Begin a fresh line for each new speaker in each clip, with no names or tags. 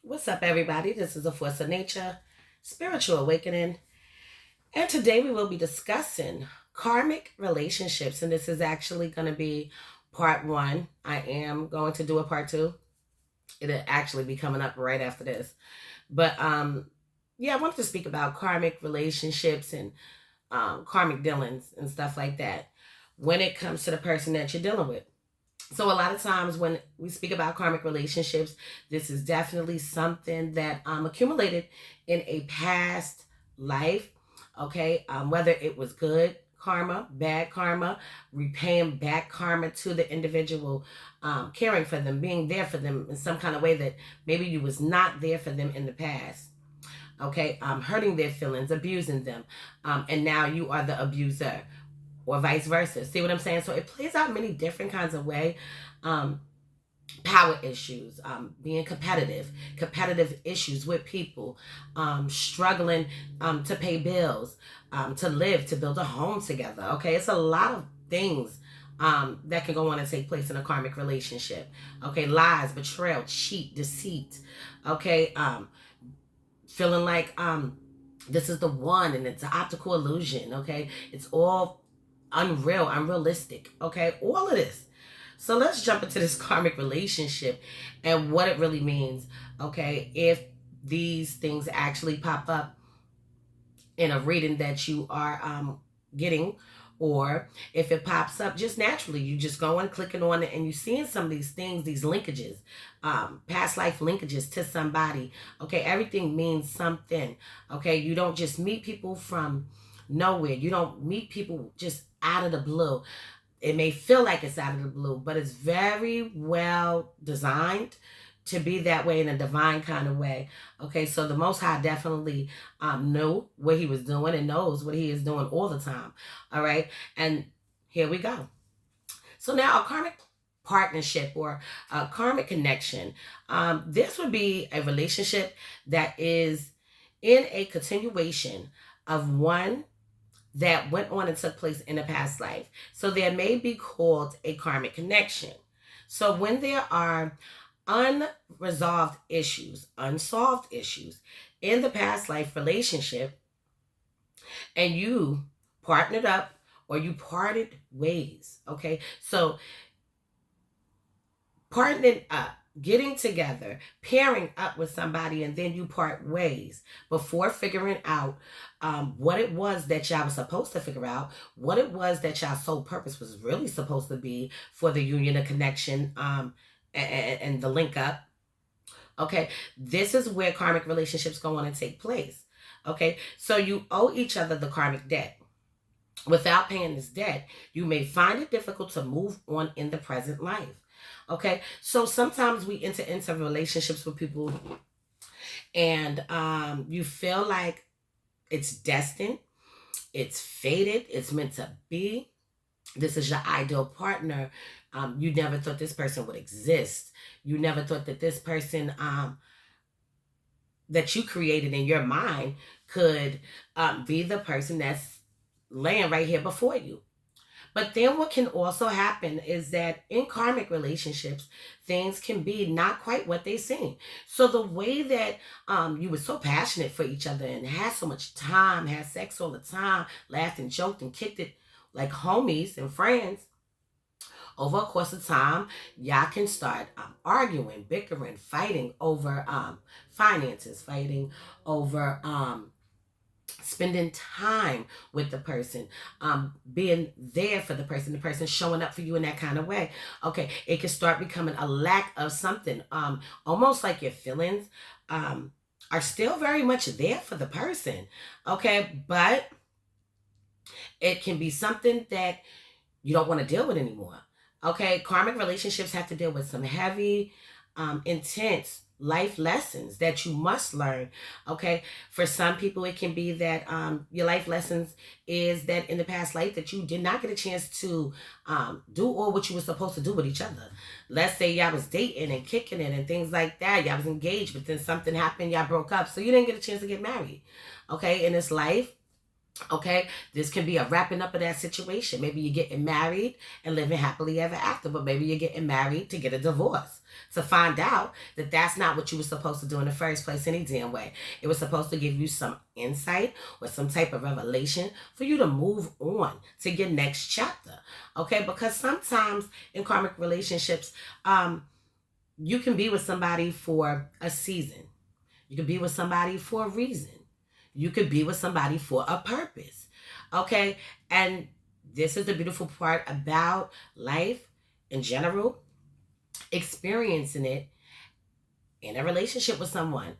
What's up, everybody? This is A Force of Nature, Spiritual Awakening, and today we will be discussing karmic relationships, and this is actually going to be part one. I am going to do a part two. It'll actually be coming up right after this. But I wanted to speak about karmic relationships and karmic dealings and stuff like that when it comes to the person that you're dealing with. So a lot of times when we speak about karmic relationships, this is definitely something that accumulated in a past life. Okay, whether it was good karma, bad karma, repaying back karma to the individual, caring for them, being there for them in some kind of way that maybe you was not there for them in the past. Okay, hurting their feelings, abusing them, and now you are the abuser, or vice versa. See what I'm saying? So it plays out many different kinds of way. Power issues, being competitive issues with people, struggling to pay bills, to live, to build a home together. Okay, it's a lot of things that can go on and take place in a karmic relationship. Okay, lies, betrayal, cheat, deceit. Okay, feeling like this is the one and it's an optical illusion. Okay, it's all unrealistic. Okay, all of this. So let's jump into this karmic relationship and what it really means. Okay, if these things actually pop up in a reading that you are getting, or if it pops up just naturally, you just going clicking on it and you're seeing some of these things, these linkages, past life linkages to somebody. Okay, everything means something. Okay, you don't just meet people from nowhere. You don't meet people just out of the blue. It may feel like it's out of the blue, but it's very well designed to be that way in a divine kind of way. Okay, so the Most High definitely knew what he was doing and knows what he is doing all the time. All right, and here we go. So now a karmic partnership or a karmic connection. This would be a relationship that is in a continuation of one that went on and took place in a past life. So there may be called a karmic connection. So when there are unsolved issues in the past life relationship, and you partnered up or you parted ways, okay? So partnering up, getting together, pairing up with somebody, and then you part ways before figuring out what it was that y'all was supposed to figure out, what it was that y'all sole purpose was really supposed to be for the union, the connection, and the link up. Okay, this is where karmic relationships go on and take place. Okay, so you owe each other the karmic debt. Without paying this debt, you may find it difficult to move on in the present life. Okay, so sometimes we enter into relationships with people and you feel like it's destined, it's fated, it's meant to be. This is your ideal partner. You never thought this person would exist. You never thought that this person that you created in your mind could be the person that's laying right here before you. But then what can also happen is that in karmic relationships, things can be not quite what they seem. So the way that you were so passionate for each other and had so much time, had sex all the time, laughed and joked and kicked it like homies and friends, over a course of time, y'all can start arguing, bickering, fighting over finances, fighting over spending time with the person, being there for the person showing up for you in that kind of way. Okay, it can start becoming a lack of something, almost like your feelings are still very much there for the person. Okay, but it can be something that you don't want to deal with anymore. Okay, karmic relationships have to deal with some heavy, intense life lessons that you must learn. Okay, for some people it can be that your life lessons is that in the past life that you did not get a chance to do all what you were supposed to do with each other. Let's say y'all was dating and kicking it and things like that, y'all was engaged, but then something happened, y'all broke up, so you didn't get a chance to get married. Okay, in this life, okay, this can be a wrapping up of that situation. Maybe you're getting married and living happily ever after, but maybe you're getting married to get a divorce. to find out that that's not what you were supposed to do in the first place any damn way. It was supposed to give you some insight or some type of revelation for you to move on to your next chapter. Okay, because sometimes in karmic relationships, you can be with somebody for a season. You can be with somebody for a reason. You could be with somebody for a purpose. Okay, and this is the beautiful part about life in general, experiencing it in a relationship with someone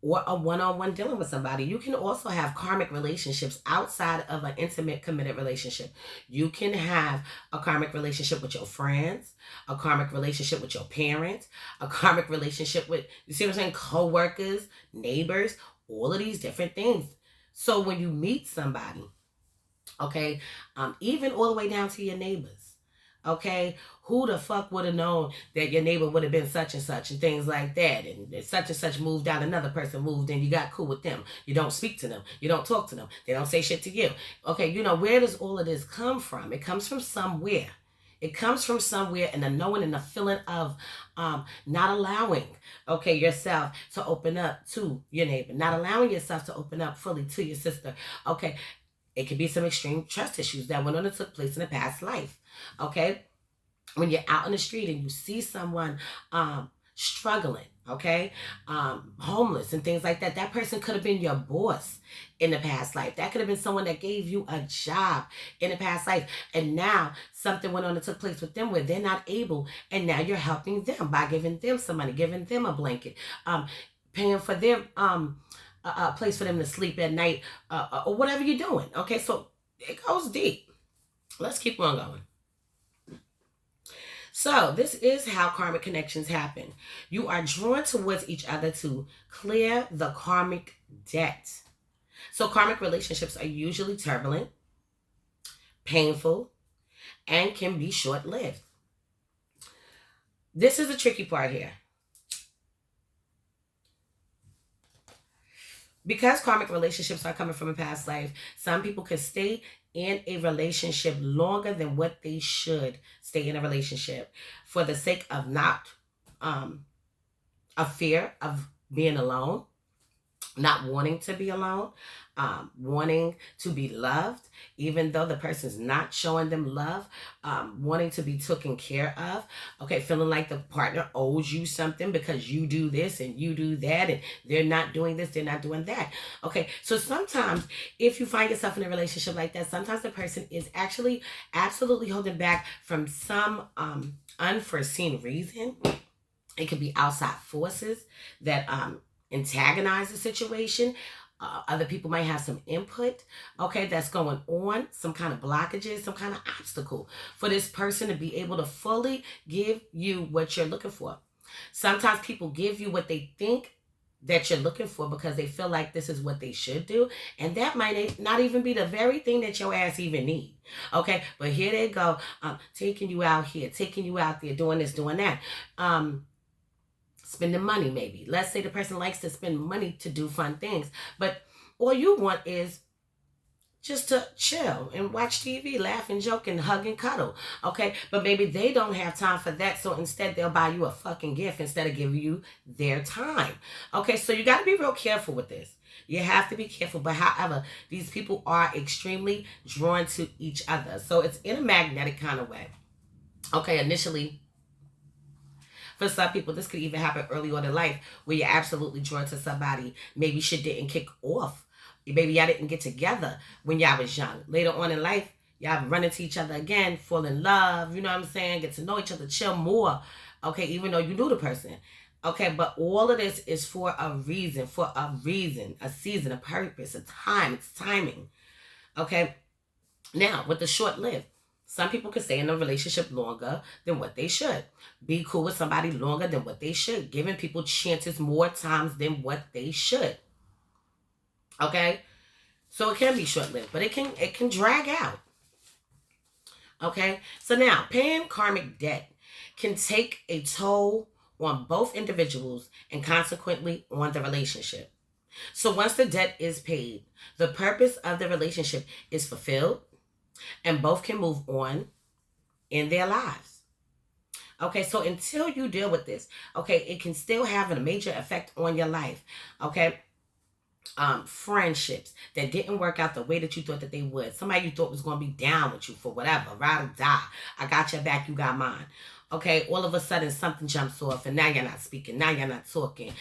or a one-on-one dealing with somebody. You can also have karmic relationships outside of an intimate, committed relationship. You can have a karmic relationship with your friends, a karmic relationship with your parents, a karmic relationship with, you see what I'm saying, co-workers, neighbors, all of these different things. So when you meet somebody, okay, even all the way down to your neighbors, okay, who the fuck would have known that your neighbor would have been such and things like that, and such moved out, another person moved in, you got cool with them, you don't speak to them, you don't talk to them, they don't say shit to you. Okay, you know, where does all of this come from? It comes from somewhere. It comes from somewhere, and the knowing and the feeling of not allowing, okay, yourself to open up to your neighbor, not allowing yourself to open up fully to your sister. Okay, it could be some extreme trust issues that went on and took place in a past life. Okay, when you're out in the street and you see someone struggling, okay, homeless and things like that, that person could have been your boss in the past life. That could have been someone that gave you a job in the past life, and now something went on and took place with them where they're not able, and now you're helping them by giving them some money, giving them a blanket, paying for their a place for them to sleep at night, or whatever you're doing. Okay, so it goes deep. Let's keep on going. So this is how karmic connections happen. You are drawn towards each other to clear the karmic debt. So karmic relationships are usually turbulent, painful, and can be short-lived. This is the tricky part here. Because karmic relationships are coming from a past life, some people can stay in a relationship longer than what they should stay in a relationship for the sake of not a fear of being alone, not wanting to be alone, wanting to be loved, even though the person's not showing them love, wanting to be taken care of, okay, feeling like the partner owes you something because you do this and you do that, and they're not doing this, they're not doing that. Okay, so sometimes if you find yourself in a relationship like that, sometimes the person is actually absolutely holding back from some unforeseen reason. It could be outside forces that antagonize the situation. Other people might have some input, okay, that's going on, some kind of blockages, some kind of obstacle for this person to be able to fully give you what you're looking for. Sometimes people give you what they think that you're looking for because they feel like this is what they should do, and that might not even be the very thing that your ass even need. Okay, but here they go, taking you out here, taking you out there, doing this, doing that. Spending money, maybe. Let's say the person likes to spend money to do fun things, but all you want is just to chill and watch TV, laugh and joke and hug and cuddle. Okay, but maybe they don't have time for that, so instead they'll buy you a fucking gift instead of giving you their time. Okay, so you got to be real careful with this. You have to be careful, but however, these people are extremely drawn to each other, so it's in a magnetic kind of way. Okay, initially, for some people, this could even happen early on in life where you're absolutely drawn to somebody. Maybe shit didn't kick off. Maybe y'all didn't get together when y'all was young. Later on in life, y'all run into each other again, fall in love, you know what I'm saying? Get to know each other, chill more, okay, even though you knew the person. Okay, but all of this is for a reason, a season, a purpose, a time, it's timing. Okay, now with the short-lived, some people can stay in a relationship longer than what they should. Be cool with somebody longer than what they should. Giving people chances more times than what they should. Okay? So it can be short-lived, but it can drag out. Okay? So now, paying karmic debt can take a toll on both individuals and consequently on the relationship. So once the debt is paid, the purpose of the relationship is fulfilled, and both can move on in their lives. Okay, so until you deal with this, okay, it can still have a major effect on your life. Okay, friendships that didn't work out the way that you thought that they would. Somebody you thought was going to be down with you for whatever, ride or die. I got your back, you got mine. Okay, all of a sudden something jumps off and now you're not speaking, now you're not talking.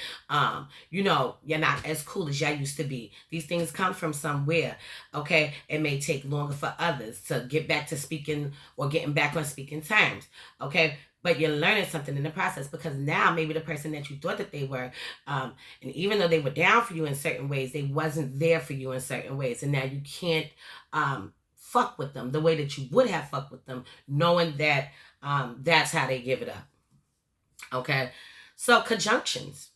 You're not as cool as y'all used to be. These things come from somewhere. Okay, it may take longer for others to get back to speaking or getting back on speaking terms. Okay, but you're learning something in the process, because now maybe the person that you thought that they were, and even though they were down for you in certain ways, they wasn't there for you in certain ways, and now you can't fuck with them the way that you would have fucked with them, knowing that that's how they give it up. Okay, so conjunctions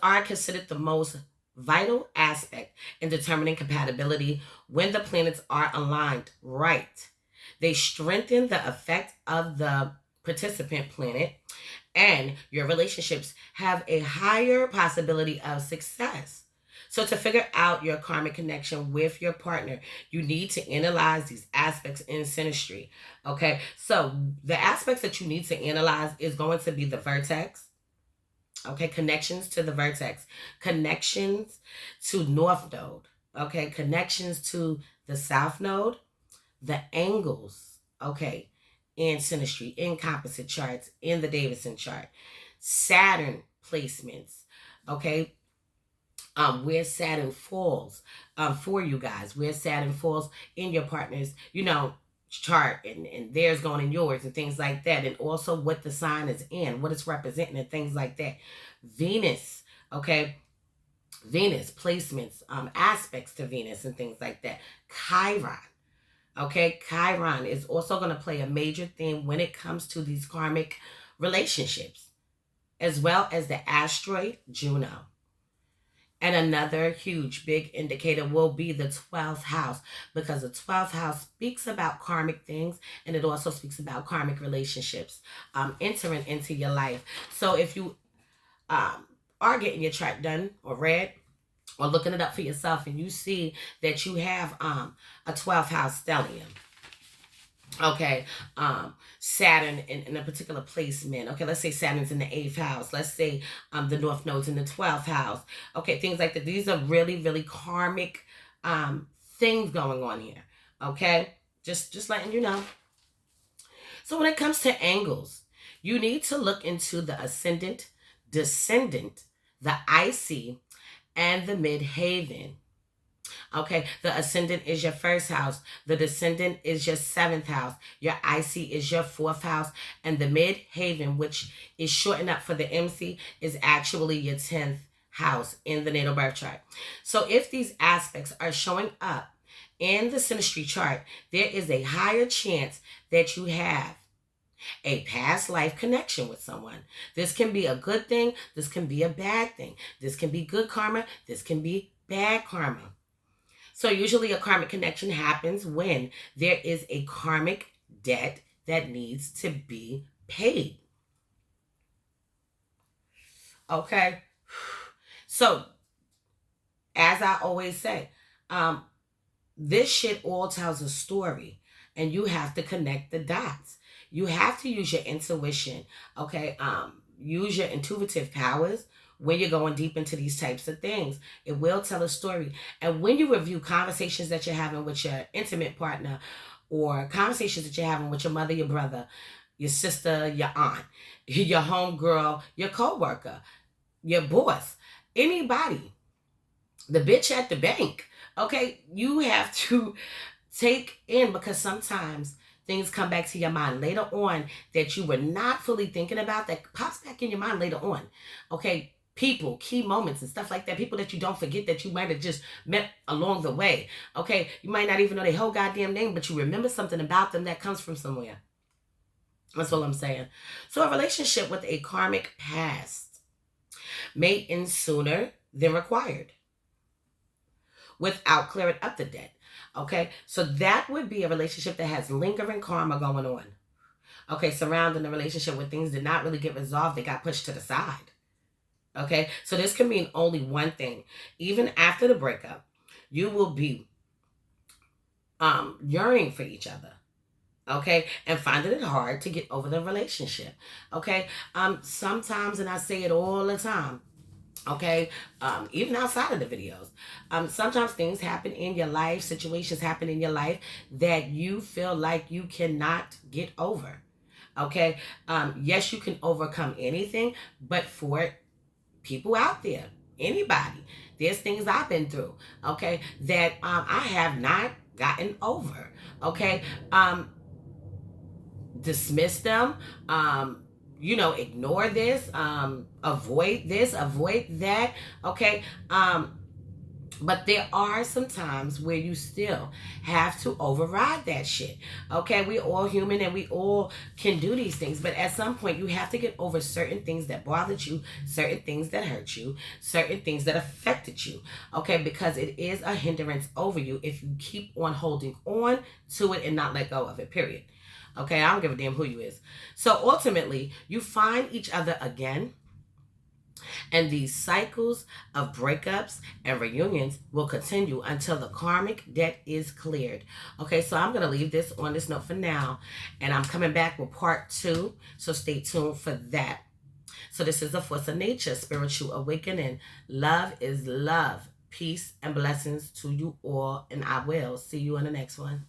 are considered the most vital aspect in determining compatibility when the planets are aligned right. They strengthen the effect of the participant planet, and your relationships have a higher possibility of success. So to figure out your karmic connection with your partner, you need to analyze these aspects in synastry. Okay, so the aspects that you need to analyze is going to be the vertex. Okay, connections to the vertex, connections to north node. Okay, connections to the south node, the angles, okay, in synastry, in composite charts, in the Davison chart, Saturn placements, okay, where Saturn falls for you guys, where Saturn falls in your partner's, chart, and theirs going in yours and things like that, and also what the sign is in, what it's representing, and things like that. Venus, okay, Venus placements, aspects to Venus and things like that. Chiron. Okay, Chiron is also going to play a major theme when it comes to these karmic relationships, as well as the asteroid Juno. And another huge big indicator will be the 12th house, because the 12th house speaks about karmic things, and it also speaks about karmic relationships entering into your life. So if you are getting your chart done or read, or looking it up for yourself, and you see that you have a 12th house stellium, okay, Saturn in a particular placement, okay, let's say Saturn's in the 8th house, let's say the north node's in the 12th house, okay, things like that. These are really, really karmic things going on here, okay, just letting you know. So when it comes to angles, you need to look into the ascendant, descendant, the IC, and the midhaven. Okay, the ascendant is your first house, the descendant is your 7th house, your IC is your 4th house, and the midhaven, which is shortened up for the MC, is actually your 10th house in the natal birth chart. So if these aspects are showing up in the synastry chart, there is a higher chance that you have a past life connection with someone. This can be a good thing, this can be a bad thing, this can be good karma, this can be bad karma. So usually a karmic connection happens when there is a karmic debt that needs to be paid. Okay, so as I always say, this shit all tells a story, and you have to connect the dots. You have to use your intuition, okay? Use your intuitive powers when you're going deep into these types of things. It will tell a story. And when you review conversations that you're having with your intimate partner, or conversations that you're having with your mother, your brother, your sister, your aunt, your homegirl, your coworker, your boss, anybody, the bitch at the bank, okay, you have to take in, because sometimes things come back to your mind later on that you were not fully thinking about, that pops back in your mind later on. Okay, people, key moments and stuff like that, people that you don't forget that you might have just met along the way. Okay, you might not even know their whole goddamn name, but you remember something about them that comes from somewhere. That's all I'm saying. So a relationship with a karmic past may end sooner than required without clearing up the debt. Okay, so that would be a relationship that has lingering karma going on. Okay, surrounding the relationship where things did not really get resolved, they got pushed to the side. Okay, so this can mean only one thing. Even after the breakup, you will be yearning for each other. okay, and finding it hard to get over the relationship, okay. Sometimes, and I say it all the time, okay, even outside of the videos, sometimes things happen in your life, situations happen in your life that you feel like you cannot get over, okay. Yes, you can overcome anything, but for people out there, anybody, there's things I've been through, okay, that I have not gotten over, okay. Dismiss them, ignore this, avoid that, okay. But there are some times where you still have to override that shit. Okay, we all human and we all can do these things, but at some point you have to get over certain things that bothered you, certain things that hurt you, certain things that affected you. Okay, because it is a hindrance over you if you keep on holding on to it and not let go of it, period. Okay, I don't give a damn who you is. So ultimately, you find each other again, and these cycles of breakups and reunions will continue until the karmic debt is cleared. Okay, so I'm going to leave this on this note for now, and I'm coming back with part 2, so stay tuned for that. So this is the Force of Nature, Spiritual Awakening. Love is love. Peace and blessings to you all, and I will see you in the next one.